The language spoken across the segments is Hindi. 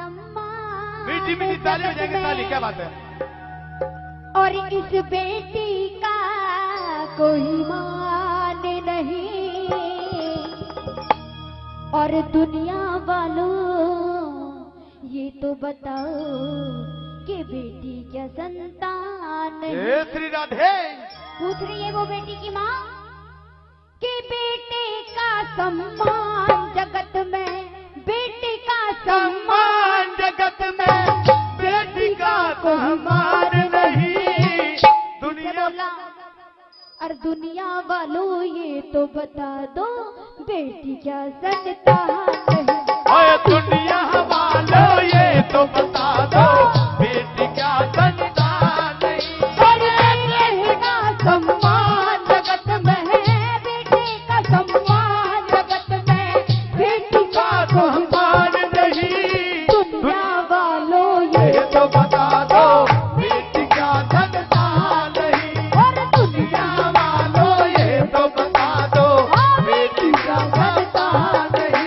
सम्मान मीठी मीठी ताली बजाएंगे, ताली क्या बात है। और इस बेटी का कोई मान नहीं, और दुनिया वालों ये तो बताओ कि बेटी क्या संतान है। श्री राधे पूछ रही है वो बेटी की माँ कि बेटे का सम्मान जगत में, बेटे का सम्मान जगत में, बेटी का सम्मान नहीं। दुनिया और दुनिया वालों ये तो बता दो बेटी क्या संतान है। और दुनिया वालों ये तो बता दो बेटी क्या संतान नहीं। और बेटे का सम्मान जगत में है, बेटे का सम्मान जगत में, बेटी का सम्मान नहीं। दुनिया वालों ये तो बता दो बेटी क्या संतान नहीं। और दुनिया वालों ये तो बता दो बेटी क्या संतान नहीं।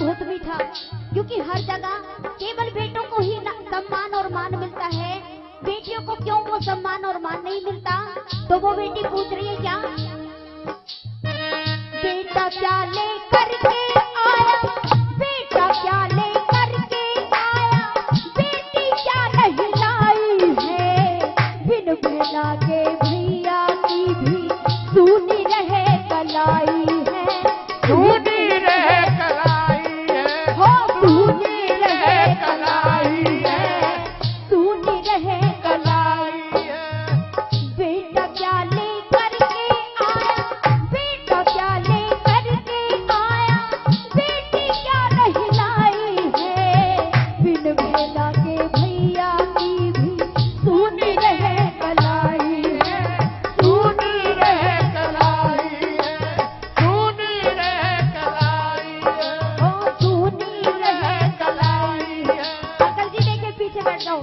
बहुत मीठा, क्योंकि हर जगह केवल बेटों को ही सम्मान और मान मिलता है, बेटियों को क्यों वो सम्मान और मान नहीं मिलता। तो वो बेटी पूछ रही है क्या, बेटा क्या लेकर के आया, बेटा क्या लेकर के आया, बेटी क्या नहीं लाई है, बिन बेटा के भैया की भी सुनी रहे कलाई है, सुनी रहे कलाई है, हो सुनी रहे कलाई है, सुनी रहे कलाई है। बेटा क्या लेकर के आया, बेटा क्या लेकर के आया, बेटी क्या नहीं लाई है, बिन बेटा के भैया की भी सुनी रहे कलाई है, सुनी रहे कलाई है, सुनी रहे कलाई है, ओ सुनी रहे कलाई है। अंकल जी देखिए पीछे बैठ जाओ।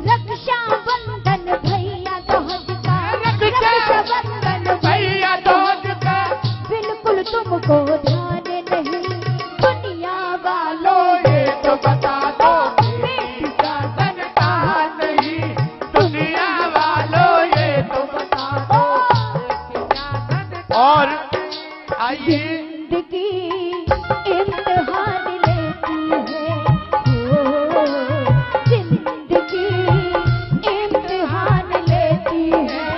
रक्षा बंधन भैया दोहज का, रक्षा बंधन भैया दोहज का, बिल्कुल तुमको ध्यान नहीं, दुनिया वालों लो ये तो बता दो बेटी का संतान नहीं। दुनिया वालों ये तो बता दो बेटी का संतान। और आइए जिंदगी इम्तिहान लेती है, ओ, जिंदगी इम्तिहान लेती है,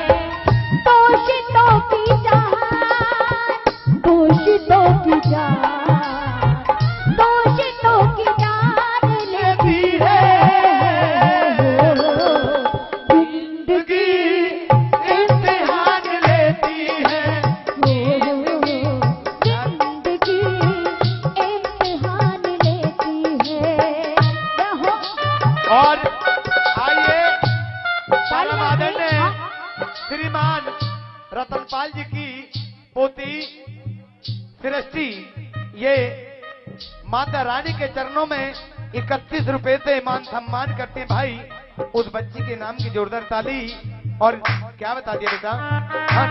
दोषितों की जान, दोषितों की जान, दोषितों की जान लेती है, जिंदगी इम्तिहान लेती है। जिंदगी इम्तिहान लेती है। और आइए पाला माधव ने श्रीमान रतनपाल जी की पोती सृष्टि ये माता रानी के चरणों में 31 रुपए से मान सम्मान करते हैं। भाई उस बच्ची के नाम की जोरदार ताली। और क्या बता दिया बेटा, हाँ।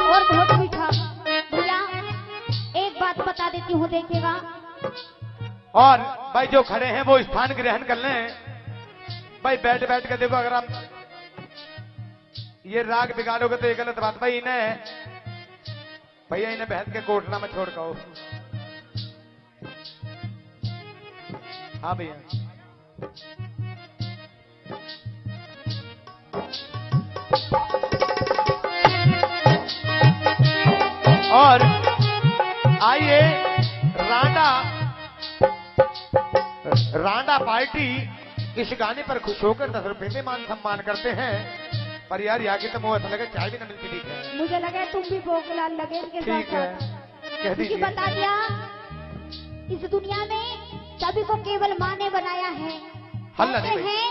और बहुत मीठा भैया हूँ, देखेगा। और भाई जो खड़े हैं वो स्थान ग्रहण कर लें। भाई बैठ बैठ के देखो, अगर आप ये राग बिगाड़ोगे तो ये गलत बात। भाई इन्हें भैया इन्हें बहस के कोटना में छोड़ कहो। हाँ भैया, और आइए रांडा पार्टी इस गाने पर खुश होकर 10 रुपए में मान सम्मान करते हैं। पर यार यहाँ की तो मुंह ऐसा लगे चाय भी न मिलती। ठीक है, मुझे लगा तुम भी भोगलाल लगे इनके ठीक है, साथ। कह क्योंकि दीजिए। बता दिया, इस दुनिया में सभी को केवल माँ ने बनाया है। हल्ला कहते नहीं भाई। हैं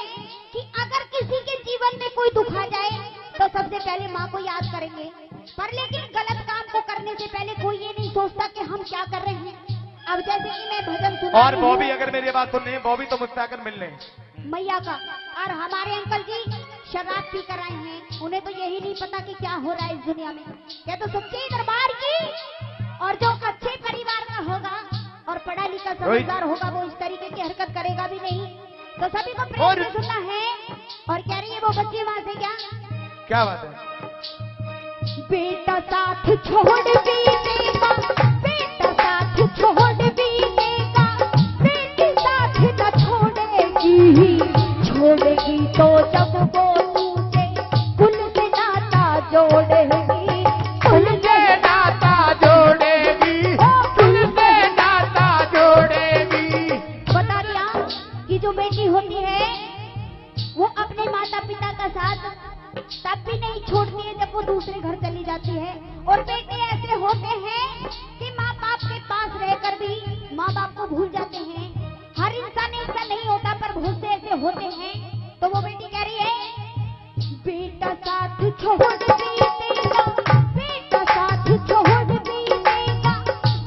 कि अगर किसी के जीवन में कोई दुख आ जाए तो सबसे पहले माँ को याद करेंगे। पर लेकिन गलत काम को करने से पहले कोई ये नहीं सोचता कि हम क्या कर रहे हैं। अब जैसे कि मैं भजन सुना और रही हूँ, बॉबी अगर मेरी बात सुन रही है, बॉबी तो मुझसे आकर मिलने। मैया का, और हमारे अंकल जी शराब पी कर आए हैं। उन्हें तो यही नहीं पता कि क्या हो रहा है इस दुनिया में। क्या तो सच्चे दरबार की, और जो अच्छे परिवार का होगा और पढ़ा लिखा समझदार होगा वो इस तरीके की हरकत करेगा भी नहीं। तो सभी को प्रेम से सुनना है। और कह रही है वो बच्ची वहां से, क्या बात है? बेटा साथ छोड़ भी देगा, बेटा साथ छोड़ भी देगा, बेटी साथ न छोड़ेगी। छोड़ेगी तो जब वो तुझे कुल से नाता जोड़ेगी, कुल से नाता जोड़ेगी, कुल से नाता जोड़ेगी। बता दिया कि जो बेटी होती है वो अपने माता पिता का साथ तब भी नहीं छोड़ती है जब वो दूसरे घर चली जाती है। और बेटे ऐसे होते हैं कि माँ बाप के पास रहकर भी माँ बाप को भूल जाते हैं। हर इंसान ऐसा नहीं होता, पर बहुत से ऐसे होते हैं। तो वो बेटी कह रही है, बेटा साथ छोड़ भी देगा, बेटा साथ छोड़ भी देगा,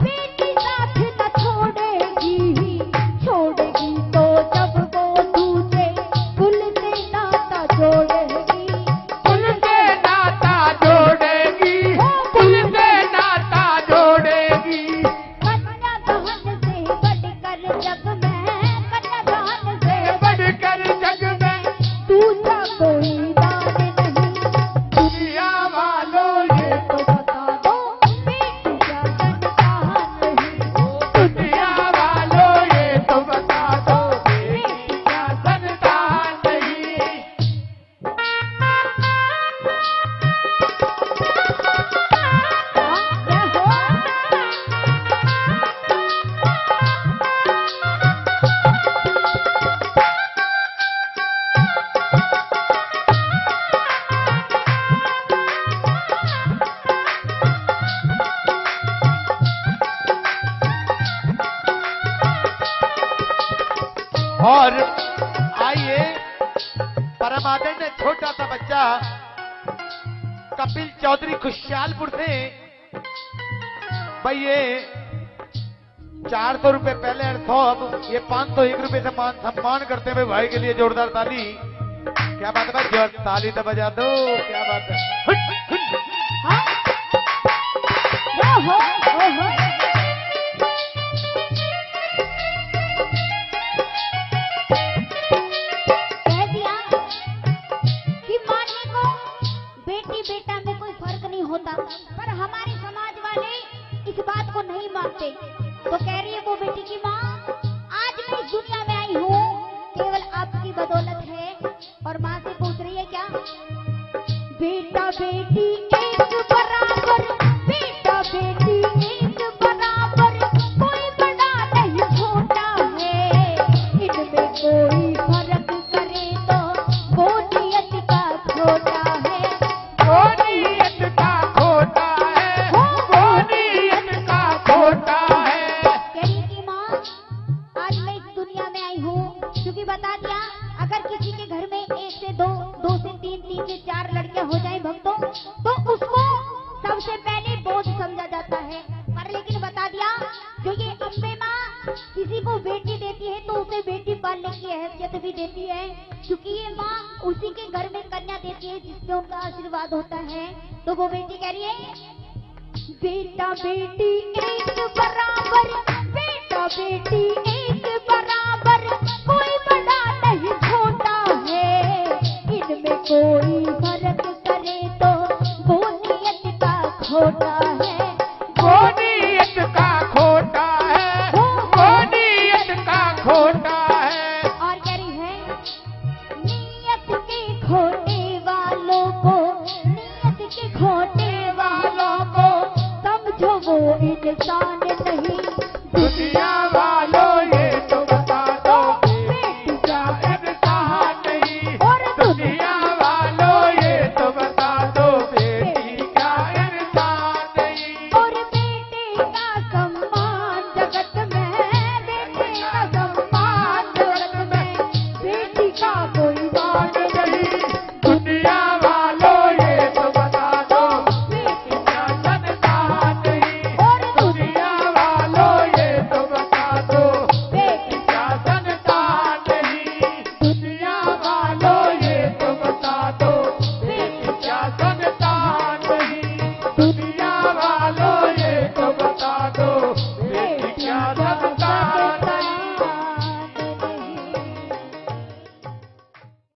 बेटी साथ न छोड़ेगी। छोड़ेगी तो जब वो तुझे कुल से नाता जोड़ेगी, कुल से नाता जोड़ेगी, कुल से नाता जोड़ेगी। कन्यादान से बढ़कर जग में, कन्यादान से बढ़कर जग में दूसरा कोई दान नहीं। दुनिया वालों ये तो बता दो बेटी क्या संतान नहीं। दुनिया वालों ये तो बता दो बेटी क्या संतान नहीं। क्या हो? और आइए परमादरणीय छोटा सा बच्चा कपिल चौधरी खुशहालपुर से। भाई ये 400 रुपए पहले 100, अब ये 501 रुपए से मान सम्मान करते हुए भाई के लिए जोरदार ताली। क्या बात है भाई, जोर ताली तो बजा दो। क्या बात है? हाँ? ओहो, ओहो। कह दिया कि मानने को बेटी बेटा में कोई फर्क नहीं होता, पर हमारे समाज वाले इस बात को नहीं मानते। तो कह रही है वो बेटी की माँ, आज मैं इस दुनिया में आई हूँ केवल आपकी बदौलत है। और माँ से पूछ रही है क्या, बेटा बेटी एक बराबर, बेटा बेटी एक बराबर, कोई बड़ा नहीं छोटा है। इनमें कोई फर्क करे तो वो नियत का खोटा है, वो नीयत का खोटा है, वो नीयत का खोटा है। कह की माँ, आज मैं इस दुनिया में आई हूँ क्योंकि बता दिया अगर किसी के घर में 1 से 2, 2 से 3, 3 से 4 लड़कियां हो जाए भक्तों, तो उसको सबसे पहले बोझ समझा जाता है। पर लेकिन बता दिया जो ये अम्बे माँ किसी को बेटी देती है तो उसे बेटी पालने की हैसियत भी देती है, क्योंकि ये माँ उसी के घर में कन्या देती है जिससे उनका आशीर्वाद होता है। तो वो बेटी कह रही है, बेटा बेटी एक बराबर, बेटा बेटी एक बराबर, कोई बड़ा नहीं छोटा है। इनमें कोई फर्क करे तो वो नियत का खोटा है। वो नीयत का खोटा है, वो नीयत का खोटा है। और कह रही है नियत के खोटे वालों को, नियत के खोटे वालों को समझो वो इंसान नहीं